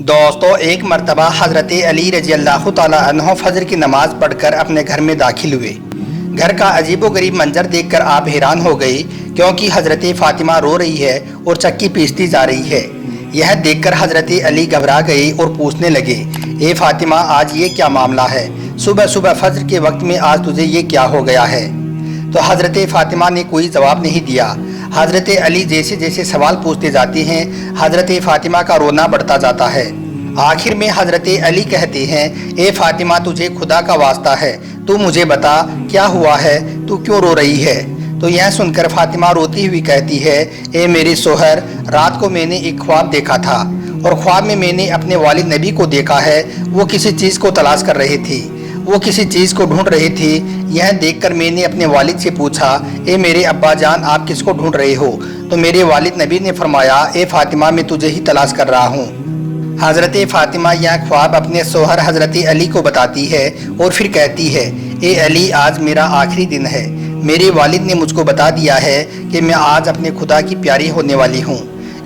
दोस्तों, एक मर्तबा हज़रत अली रजी अल्लाह ताला अन्हो फजर की नमाज़ पढ़कर अपने घर में दाखिल हुए। घर का अजीबोगरीब मंजर देखकर आप हैरान हो गए, क्योंकि हज़रत फ़ातिमा रो रही है और चक्की पीसती जा रही है। यह देखकर हज़रत अली घबरा गए और पूछने लगे, ए फ़ातिमा, आज ये क्या मामला है? सुबह सुबह फजर के वक्त में आज तुझे ये क्या हो गया है? तो हज़रत फ़ातिमा ने कोई जवाब नहीं दिया। हज़रत अली जैसे जैसे सवाल पूछते जाते हैं, हज़रत फ़ातिमा का रोना बढ़ता जाता है। आखिर में हज़रत अली कहते हैं, ए फ़ातिमा, तुझे खुदा का वास्ता है, तू मुझे बता क्या हुआ है, तू क्यों रो रही है? तो यह सुनकर फ़ातिमा रोती हुई कहती है, ए मेरे सोहर, रात को मैंने एक ख्वाब देखा था और ख्वाब में मैंने अपने वालिद नबी को देखा है। वो किसी चीज़ को तलाश कर रहे थे, वो किसी चीज़ को ढूंढ रहे थे। यह देखकर मैंने अपने वालिद से पूछा, ए मेरे अब्बा जान, आप किसको ढूंढ रहे हो? तो मेरे वालिद नबी ने फरमाया, ए फ़ातिमा, मैं तुझे ही तलाश कर रहा हूँ। हज़रत फ़ातिमा यह ख्वाब अपने सोहर हज़रत अली को बताती है और फिर कहती है, ए अली, आज मेरा आखिरी दिन है। मेरे वालिद ने मुझको बता दिया है कि मैं आज अपने खुदा की प्यारी होने वाली हूँ।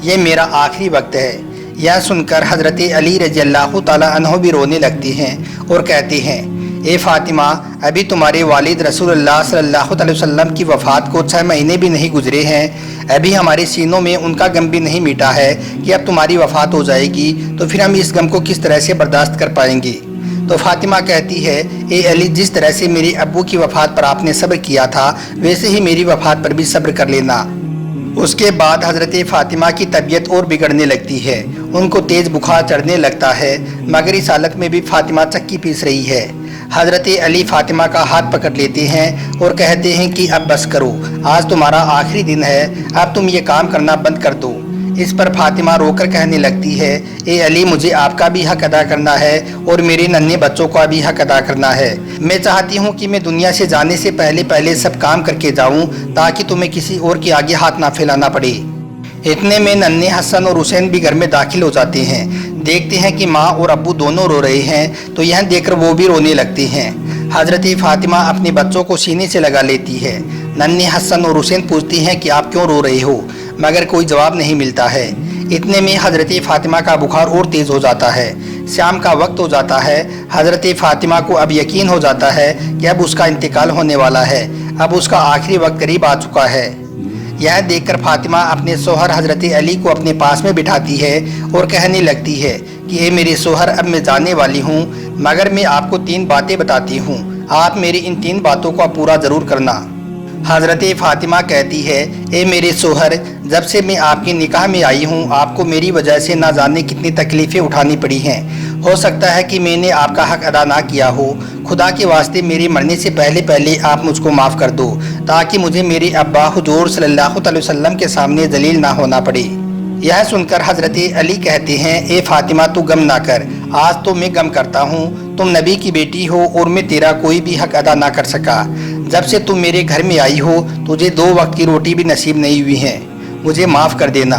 ये मेरा आखिरी वक्त है। यह सुनकर हज़रत अली रज़ी अल्लाह ताला अन्हो भी रोने लगती हैं और कहते हैं, ए फ़ातिमा, अभी तुम्हारे वालिद रसूलुल्लाह सल्लल्लाहु अलैहि वसल्लम की वफ़ात को 6 महीने भी नहीं गुजरे हैं। अभी हमारे सीनों में उनका गम भी नहीं मिटा है कि अब तुम्हारी वफ़ात हो जाएगी, तो फिर हम इस गम को किस तरह से बर्दाश्त कर पाएंगे? तो फ़ातिमा कहती है, ए अली, जिस तरह से मेरे अब्बू की वफ़ात पर आपने सब्र किया था, वैसे ही मेरी वफ़ात पर भी सब्र कर लेना। उसके बाद हज़रत फ़ातिमा की तबीयत और बिगड़ने लगती है। उनको तेज़ बुखार चढ़ने लगता है, मगर इस हालत में भी फ़ातिमा चक्की पीस रही है। हज़रत अली फ़ातिमा का हाथ पकड़ लेते हैं और कहते हैं कि अब बस करो, आज तुम्हारा आखिरी दिन है, अब तुम ये काम करना बंद कर दो। इस पर फ़ातिमा रोकर कहने लगती है, ए अली, मुझे आपका भी हक अदा करना है और मेरे नन्हे बच्चों का भी हक अदा करना है। मैं चाहती हूँ कि मैं दुनिया से जाने से पहले पहले सब काम करके जाऊँ, ताकि तुम्हें किसी और के आगे हाथ ना फैलाना पड़े। इतने में नन्हे हसन और हुसैन भी घर में दाखिल हो जाते हैं। देखते हैं कि माँ और अब्बू दोनों रो रहे हैं, तो यह देखकर वो भी रोने लगते हैं। हज़रत फ़ातिमा अपने बच्चों को सीने से लगा लेती है। नन्हे हसन और हुसैन पूछती हैं कि आप क्यों रो रहे हो, मगर कोई जवाब नहीं मिलता है। इतने में हज़रत फ़ातिमा का बुखार और तेज़ हो जाता है। शाम का वक्त हो जाता है। हज़रत फ़ातिमा को अब यकीन हो जाता है कि अब उसका इंतकाल होने वाला है, अब उसका आखिरी वक्त करीब आ चुका है। यह देखकर फ़ातिमा अपने सोहर हज़रत अली को अपने पास में बिठाती है और कहने लगती है कि ए मेरे सोहर, अब मैं जाने वाली हूँ, मगर मैं आपको 3 बातें बताती हूँ, आप मेरी इन 3 बातों का पूरा ज़रूर करना। हज़रत फ़ातिमा कहती है, ए मेरे सोहर, जब से मैं आपके निकाह में आई हूँ, आपको मेरी वजह से ना जाने कितनी तकलीफ़ें उठानी पड़ी हैं। हो सकता है कि मैंने आपका हक अदा ना किया हो। खुदा के वास्ते मेरे मरने से पहले पहले आप मुझको माफ़ कर दो, ताकि मुझे मेरे अब्बा हुजूर सल्लल्लाहु अलैहि वसल्लम के सामने जलील ना होना पड़े। यह सुनकर हज़रत अली कहते हैं, ए फ़ातिमा, तू गम ना कर, आज तो मैं गम करता हूँ। तुम नबी की बेटी हो और मैं तेरा कोई भी हक अदा ना कर सका। जब से तुम मेरे घर में आई हो, तुझे 2 वक्त की रोटी भी नसीब नहीं हुई है, मुझे माफ़ कर देना।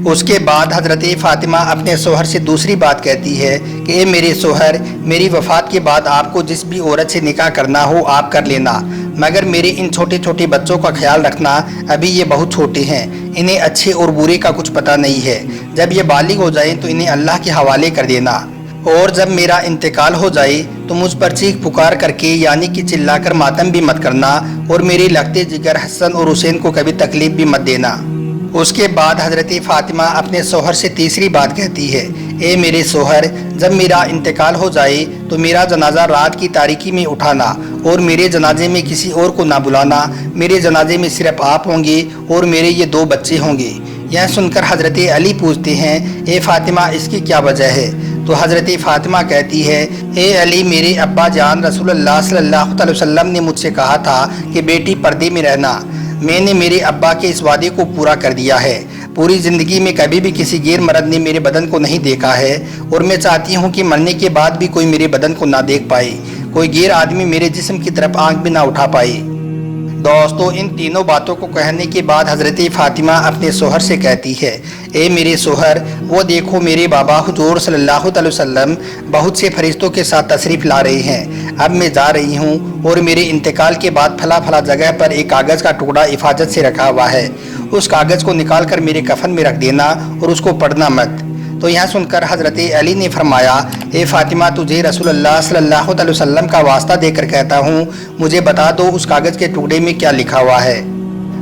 उसके बाद हज़रत फ़ातिमा अपने सोहर से दूसरी बात कहती है कि ए मेरे सोहर, मेरी वफ़ात के बाद आपको जिस भी औरत से निकाह करना हो आप कर लेना, मगर मेरे इन छोटे छोटे बच्चों का ख्याल रखना। अभी ये बहुत छोटे हैं, इन्हें अच्छे और बुरे का कुछ पता नहीं है। जब ये बालिग हो जाएं तो इन्हें अल्लाह के हवाले कर देना, और जब मेरा इंतकाल हो जाए तो मुझ पर चीख पुकार करके यानी कि चिल्लाकर मातम भी मत करना, और मेरे लगते जिगर हसन और हुसैन को कभी तकलीफ़ भी मत देना। उसके बाद हज़रत फ़ातिमा अपने सोहर से तीसरी बात कहती है, ए मेरे सोहर, जब मेरा इंतकाल हो जाए तो मेरा जनाजा रात की तारीकी में उठाना और मेरे जनाजे में किसी और को ना बुलाना। मेरे जनाजे में सिर्फ आप होंगे और मेरे ये 2 बच्चे होंगे। यह सुनकर हज़रत अली पूछते हैं, ए फ़ातिमा, इसकी क्या वजह है? तो हज़रत फ़ातिमा कहती है, ए अली, मेरे अब्बा जान रसूलुल्लाह सल्लल्लाहु अलैहि वसल्लम ने मुझसे कहा था कि बेटी पर्दे में रहना। मैंने मेरे अब्बा के इस वादे को पूरा कर दिया है। पूरी ज़िंदगी में कभी भी किसी गैर मर्द ने मेरे बदन को नहीं देखा है, और मैं चाहती हूँ कि मरने के बाद भी कोई मेरे बदन को ना देख पाए, कोई गैर आदमी मेरे जिस्म की तरफ आंख भी ना उठा पाए। दोस्तों, इन तीनों बातों को कहने के बाद हज़रत फ़ातिमा अपने सोहर से कहती है, ए मेरे सोहर, वो देखो मेरे बाबा हुजूर सल्लल्लाहु अलैहि वसल्लम बहुत से फरिश्तों के साथ तशरीफ़ ला रहे हैं। अब मैं जा रही हूँ और मेरे इंतकाल के बाद फला फला जगह पर एक कागज़ का टुकड़ा हिफाजत से रखा हुआ है। उस कागज़ को निकाल कर मेरे कफन में रख देना और उसको पढ़ना मत। तो यहाँ सुनकर हज़रत अली ने फरमाया, ए फ़ातिमा, तुझे रसूलुल्लाह सल्लल्लाहु अलैहि वसल्लम का वास्ता देकर कहता हूँ, मुझे बता दो उस कागज़ के टुकड़े में क्या लिखा हुआ है।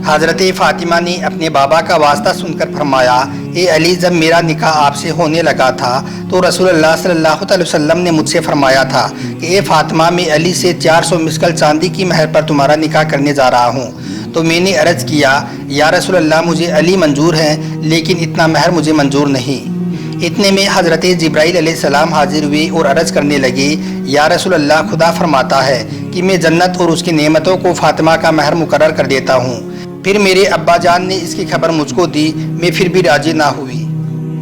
हज़रत फ़ातिमा ने अपने बाबा का वास्ता सुनकर फरमाया, ए अली, जब मेरा निकाह आपसे होने लगा था तो रसूलुल्लाह सल्लल्लाहु अलैहि वसल्लम ने मुझसे फरमाया था कि ए फ़ातिमा, मैं अली से 400 मिस्कल चांदी की महर पर तुम्हारा निकाह करने जा रहा हूँ। तो मैंने अर्ज़ किया, या रसूलुल्लाह, मुझे अली मंजूर हैं, लेकिन इतना महर मुझे मंजूर नहीं। इतने में हज़रत जिब्राइल अलैहिस्सलाम हाजिर हुए और अर्ज़ करने लगे, या रसूलल्लाह, खुदा फरमाता है कि मैं जन्नत और उसकी नेमतों को फ़ातिमा का महर मुकर्रर कर देता हूँ। फिर मेरे अब्बा जान ने इसकी खबर मुझको दी, मैं फिर भी राजी ना हुई।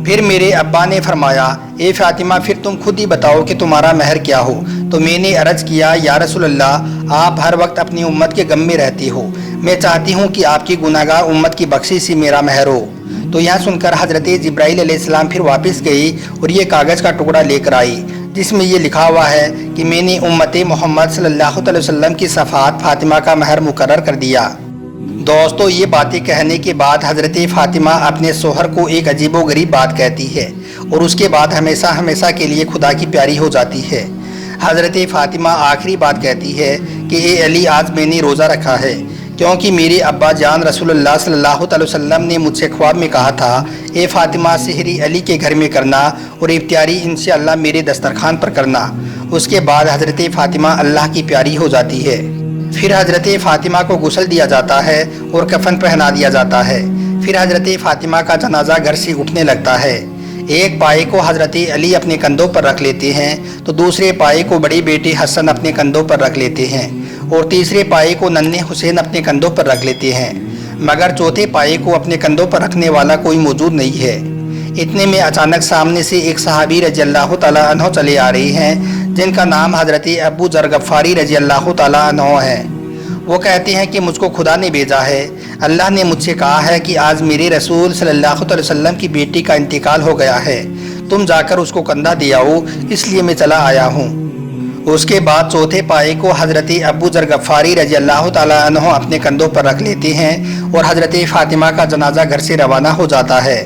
फिर मेरे अब्बा ने फरमाया, ए फ़ातिमा, फिर तुम खुद ही बताओ कि तुम्हारा महर क्या हो। तो मैंने अर्ज़ किया, या रसूलल्लाह, आप हर वक्त अपनी उम्मत के गम में रहती हो, मैं चाहती हूँ कि आपकी गुनाहगार उम्मत की बख्शिश ही मेरा महर हो। तो यहाँ सुनकर हज़रत जिब्राइल अलैहिस्सलाम फिर वापस गई और ये कागज़ का टुकड़ा लेकर आई, जिसमें ये लिखा हुआ है कि मैंने उम्मत मोहम्मद सल्लल्लाहु अलैहि वसल्लम की सफ़ात फ़ातिमा का महर मुकर्रर कर दिया। दोस्तों, ये बातें कहने के बाद हज़रत फ़ातिमा अपने शोहर को एक अजीबोगरीब बात कहती है और उसके बाद हमेशा हमेशा के लिए खुदा की प्यारी हो जाती है। हज़रत फ़ातिमा आखिरी बात कहती है कि ए अली, आज मैंने रोज़ा रखा है, क्योंकि मेरे अब्बा जान रसूलुल्लाह सल्लल्लाहु अलैहि वसल्लम ने मुझसे ख्वाब में कहा था, ए फ़ातिमा, सेहरी अली के घर में करना और इफ्तारी इंशाअल्लाह मेरे दस्तरखान पर करना। उसके बाद हज़रत फ़ातिमा अल्लाह की प्यारी हो जाती है। फिर हज़रत फ़ातिमा को गुस्ल दिया जाता है और कफन पहना दिया जाता है। फिर हज़रत फ़ातिमा का जनाजा घर से उठने लगता है। एक पाए को हज़रत अली अपने कंधों पर रख लेते हैं, तो दूसरे पाए को बड़े बेटे हसन अपने कंधों पर रख लेते हैं और तीसरे पाए को नन्हे हुसैन अपने कंधों पर रख लेते हैं, मगर चौथे पाए को अपने कंधों पर रखने वाला कोई मौजूद नहीं है। इतने में अचानक सामने से एक सहाबी रज़ियल्लाहु ताला अन्हु चले आ रहे हैं, जिनका नाम हज़रत अबू ज़र गफ़ारी रज़ियल्लाहु ताला अन्हु है। वो कहते हैं कि मुझको खुदा ने भेजा है, अल्लाह ने मुझसे कहा है कि आज मेरे रसूल सल्लल्लाहु अलैहि वसल्लम की बेटी का इंतकाल हो गया है, तुम जाकर उसको कंधा दे आओ, इसलिए मैं चला आया हूँ। उसके बाद चौथे पाए को हज़रत अबू ज़र गफ़ारी रज़ियल्लाहु ताला अन्हु अपने कंधों पर रख लेते हैं और हज़रत फ़ातिमा का जनाजा घर से रवाना हो जाता है।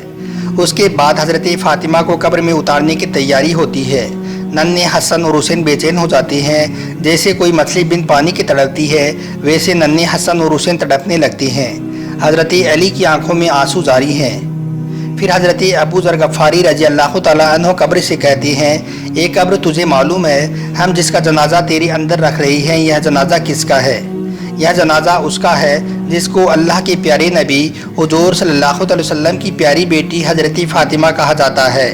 उसके बाद हज़रत फ़ातिमा को कब्र में उतारने की तैयारी होती है। नन्हे हसन और हुसैन बेचैन हो जाते हैं, जैसे कोई मछली बिन पानी की तड़पती है, वैसे नन्हे हसन और हुसैन तड़पने लगते हैं। हज़रत अली की आंखों में आंसू जारी हैं। फिर हज़रत अबू ज़र गफ़ारी रज़ियल्लाहु ताला अन्हु कब्र से कहते हैं, ए कब्र, तुझे मालूम है हम जिसका जनाजा तेरे अंदर रख रही हैं, यह जनाजा किसका है? यह जनाजा उसका है जिसको अल्लाह के प्यारे नबी हुजूर सल्लल्लाहु अलैहि वसल्लम की प्यारी बेटी हज़रत फ़ातिमा कहा जाता है।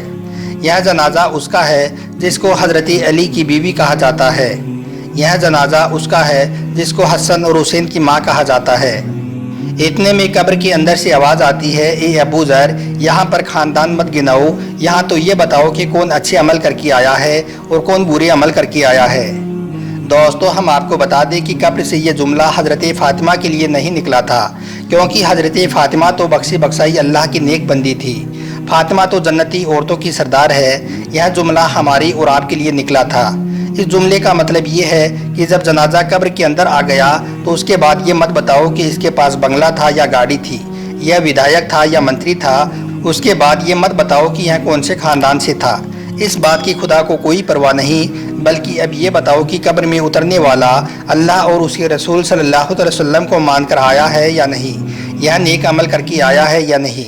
यह जनाजा उसका है जिसको हज़रत अली की बीवी कहा जाता है। यह जनाजा उसका है जिसको हसन और हुसैन की माँ कहा जाता है। इतने में कब्र के अंदर से आवाज़ आती है, ए अबू ज़र, यहाँ पर ख़ानदान मत गिनाओ, यहाँ तो ये बताओ कि कौन अच्छे अमल करके आया है और कौन बुरे अमल करके आया है। दोस्तों, हम आपको बता दें कि कब्र से ये जुमला हज़रत फ़ातिमा के लिए नहीं निकला था, क्योंकि हज़रत फ़ातिमा तो बख्शी बख्शाई अल्लाह की नेक बंदी थी। फ़ातिमा तो जन्नती औरतों की सरदार है। यह जुमला हमारी और आपके लिए निकला था। इस जुमले का मतलब ये है कि जब जनाजा कब्र के अंदर आ गया तो उसके बाद ये मत बताओ कि इसके पास बंगला था या गाड़ी थी, यह विधायक था या मंत्री था। उसके बाद ये मत बताओ कि यह कौन से ख़ानदान से था। इस बात की खुदा को कोई परवाह नहीं, बल्कि अब ये बताओ कि कब्र में उतरने वाला अल्लाह और उसके रसूल सल्लल्लाहु अलैहि वसल्लम को मानकर आया है या नहीं, यह नेक अमल करके आया है या नहीं।